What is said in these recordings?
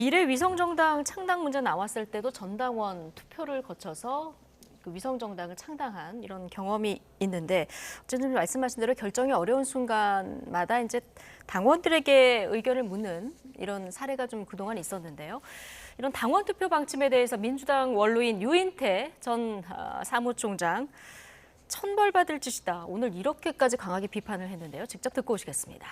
미래 위성정당 창당 문제 나왔을 때도 전당원 투표를 거쳐서 그 위성정당을 창당한 이런 경험이 있는데 어쨌든 말씀하신 대로 결정이 어려운 순간마다 이제 당원들에게 의견을 묻는 이런 사례가 좀 그동안 있었는데요. 이런 당원 투표 방침에 대해서 민주당 원로인 유인태 전 사무총장 천벌받을 짓이다. 오늘 이렇게까지 강하게 비판을 했는데요. 직접 듣고 오시겠습니다.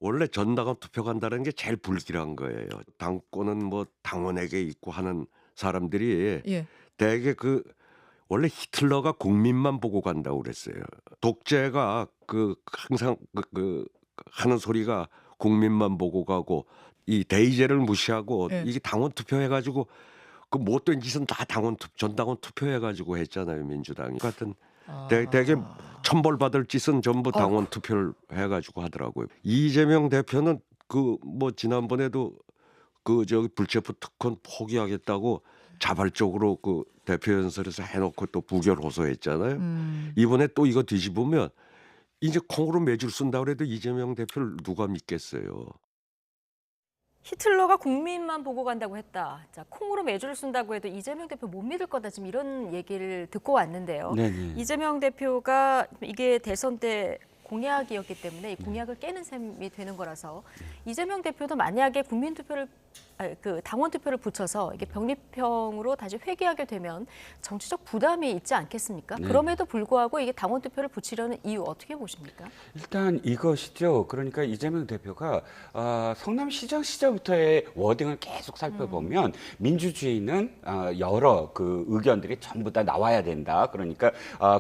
원래 전당원 투표 간다는 게 제일 불길한 거예요. 당권은 뭐 당원에게 있고 하는 사람들이 예. 대개 원래 히틀러가 국민만 보고 간다고 그랬어요. 독재가 항상 하는 소리가 국민만 보고 가고 이 대의제를 무시하고 예. 이게 당원 투표해가지고 그 못된 짓은 다 전당원 투표해가지고 했잖아요, 민주당이. 같은 대개 천벌받을 짓은 전부 당원 투표를 해가지고 하더라고요. 이재명 대표는 지난번에도 저기 불체포 특권 포기하겠다고 자발적으로 대표 연설에서 해놓고 또 부결 호소했잖아요. 이번에 또 이거 뒤집으면 이제 콩으로 매줄 쓴다 그래도 이재명 대표를 누가 믿겠어요. 히틀러가 국민만 보고 간다고 했다. 자, 콩으로 매주를 쓴다고 해도 이재명 대표 못 믿을 거다. 지금 이런 얘기를 듣고 왔는데요. 네네. 이재명 대표가 이게 대선 때 공약이었기 때문에 이 공약을 깨는 셈이 되는 거라서 이재명 대표도 만약에 당원 투표를 붙여서 이게 병립형으로 다시 회귀하게 되면 정치적 부담이 있지 않겠습니까? 네. 그럼에도 불구하고 이게 당원 투표를 붙이려는 이유 어떻게 보십니까? 일단 이것이죠. 그러니까 이재명 대표가 성남시장 시절부터의 워딩을 계속 살펴보면 민주주의는 여러 의견들이 전부 다 나와야 된다. 그러니까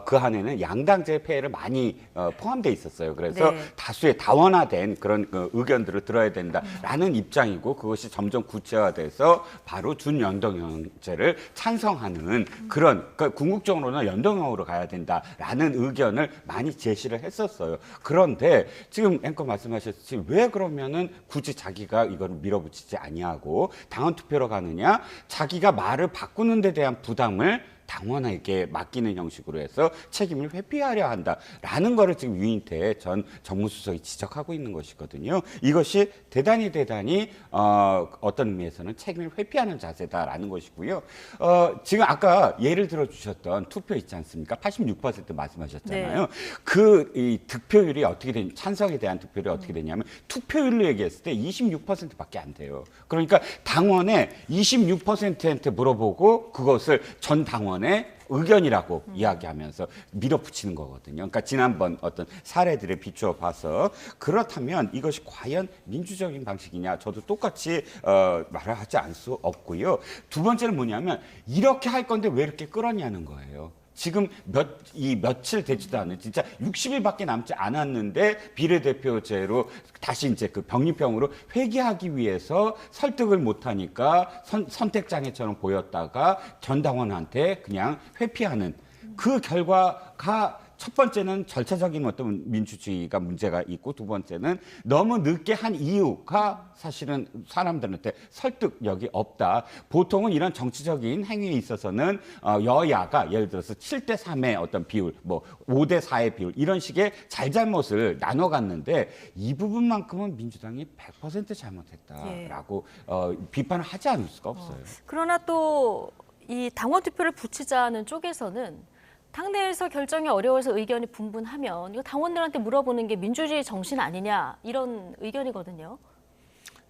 그 안에는 양당제 폐해를 많이 포함돼 있었어요. 그래서 네. 다수의 다원화된 그런 의견들을 들어야 된다라는 입장이고 그것이 점점 구체화돼서 바로 준연동형제를 찬성하는 그러니까 궁극적으로는 연동형으로 가야 된다라는 의견을 많이 제시를 했었어요. 그런데 지금 앵커 말씀하셨듯이 왜 그러면은 굳이 자기가 이거를 밀어붙이지 아니하고 당원 투표로 가느냐? 자기가 말을 바꾸는 데 대한 부담을 당원에게 맡기는 형식으로 해서 책임을 회피하려 한다라는 거를 지금 유인태 전 정무수석이 지적하고 있는 것이거든요. 이것이 대단히 어떤 의미에서는 책임을 회피하는 자세다라는 것이고요. 지금 아까 예를 들어 주셨던 투표 있지 않습니까? 86% 말씀하셨잖아요. 네. 이 득표율이 어떻게 되냐, 찬성에 대한 득표율이 어떻게 되냐면 투표율로 얘기했을 때 26%밖에 안 돼요. 그러니까 당원의 26%한테 물어보고 그것을 전 당원의 의견이라고 이야기하면서 밀어붙이는 거거든요. 그러니까 지난번 어떤 사례들에 비추어 봐서 그렇다면 이것이 과연 민주적인 방식이냐? 저도 똑같이 말을 하지 않을 수 없고요. 두 번째는 뭐냐면 이렇게 할 건데 왜 이렇게 끌었냐는 거예요. 지금 며칠 되지도 않은 진짜 60일밖에 남지 않았는데 비례대표제로 다시 이제 병립형으로 회귀하기 위해서 설득을 못하니까 선택장애처럼 보였다가 전당원한테 그냥 회피하는 그 결과가 첫 번째는 절차적인 어떤 민주주의가 문제가 있고 두 번째는 너무 늦게 한 이유가 사실은 사람들한테 설득력이 없다. 보통은 이런 정치적인 행위에 있어서는 여야가 예를 들어서 7대 3의 어떤 비율, 5대 4의 비율 이런 식의 잘잘못을 나눠 갔는데 이 부분만큼은 민주당이 100% 잘못했다라고 비판을 하지 않을 수가 없어요. 그러나 또 이 당원 투표를 붙이자는 쪽에서는 당내에서 결정이 어려워서 의견이 분분하면 이거 당원들한테 물어보는 게 민주주의 정신 아니냐 이런 의견이거든요.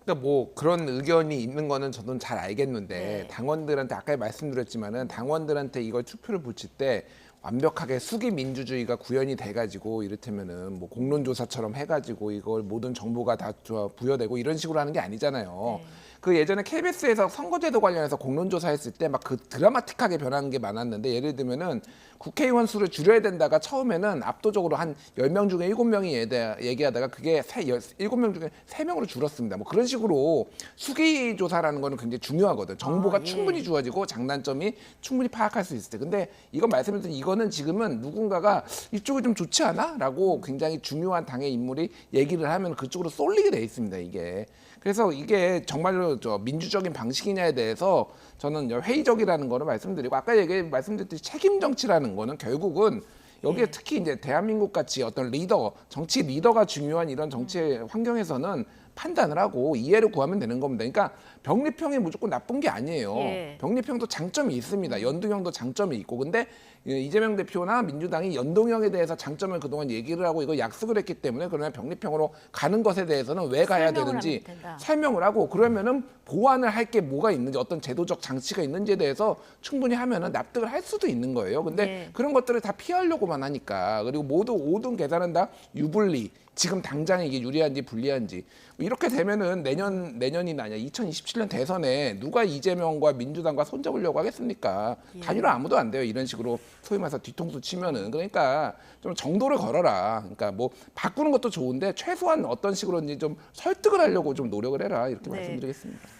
그러니까 그런 의견이 있는 거는 저는 잘 알겠는데 네. 당원들한테 아까 말씀드렸지만은 당원들한테 이걸 투표를 붙일 때 완벽하게 수기 민주주의가 구현이 돼가지고 이를테면은 공론조사처럼 해가지고 이걸 모든 정보가 다 부여되고 이런 식으로 하는 게 아니잖아요. 네. 그 예전에 KBS에서 선거제도 관련해서 공론조사 했을 때 막 드라마틱하게 변하는 게 많았는데 예를 들면은 국회의원 수를 줄여야 된다가 처음에는 압도적으로 한 10명 중에 7명이 얘기하다가 그게 7명 중에 3명으로 줄었습니다. 그런 식으로 수기 조사라는 거는 굉장히 중요하거든. 정보가 충분히 주어지고 장단점이 충분히 파악할 수 있을 때. 근데 이건 말씀드린 이거는 지금은 누군가가 이쪽이 좀 좋지 않아? 라고 굉장히 중요한 당의 인물이 얘기를 하면 그쪽으로 쏠리게 돼 있습니다, 이게. 그래서 이게 정말로 민주적인 방식이냐에 대해서 저는 회의적이라는 거를 말씀드리고 아까 말씀드렸듯이 책임 정치라는 거는 결국은 여기에 특히 이제 대한민국 같이 어떤 정치 리더가 중요한 이런 정치 환경에서는 판단을 하고 이해를 구하면 되는 겁니다. 그러니까 병립형이 무조건 나쁜 게 아니에요. 예. 병립형도 장점이 있습니다. 연동형도 장점이 있고. 근데 이재명 대표나 민주당이 연동형에 대해서 장점을 그동안 얘기를 하고 이거 약속을 했기 때문에 그러면 병립형으로 가는 것에 대해서는 왜 가야 설명을 되는지 하면 된다. 설명을 하고 그러면은 보완을 할 게 뭐가 있는지 어떤 제도적 장치가 있는지에 대해서 충분히 하면은 납득을 할 수도 있는 거예요. 근데 네. 그런 것들을 다 피하려고만 하니까 그리고 모든 계산은 다 유불리 지금 당장 이게 유리한지 불리한지 이렇게 되면은 내년이나 아니야 2027년 대선에 누가 이재명과 민주당과 손잡으려고 하겠습니까? 예. 단일화 아무도 안 돼요. 이런 식으로 소위 말해서 뒤통수 치면은 그러니까 좀 정도를 걸어라. 그러니까 뭐 바꾸는 것도 좋은데 최소한 어떤 식으로든지 좀 설득을 하려고 좀 노력을 해라 이렇게 네. 말씀드리겠습니다.